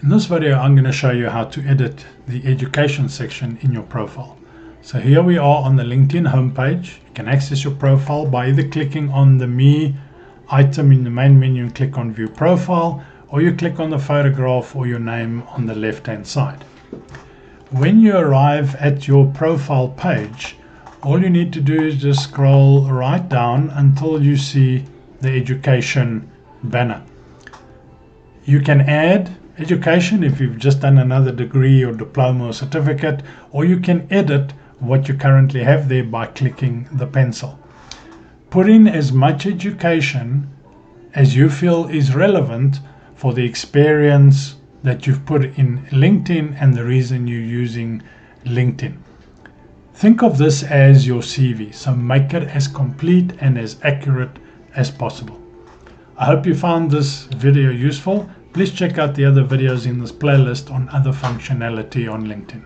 In this video, I'm going to show you how to edit the education section in your profile. So here we are on the LinkedIn homepage. You can access your profile by either clicking on the Me item in the main menu and click on View Profile, or you click on the photograph or your name on the left-hand side. When you arrive at your profile page, all you need to do is just scroll right down until you see the education banner. You can add education if you've just done another degree or diploma or certificate, or you can edit what you currently have there by clicking the pencil. Put in as much education as you feel is relevant for the experience that you've put in LinkedIn and the reason you're using LinkedIn. Think of this as your CV, so make it as complete and as accurate as possible. I hope you found this video useful. Please check out the other videos in this playlist on other functionality on LinkedIn.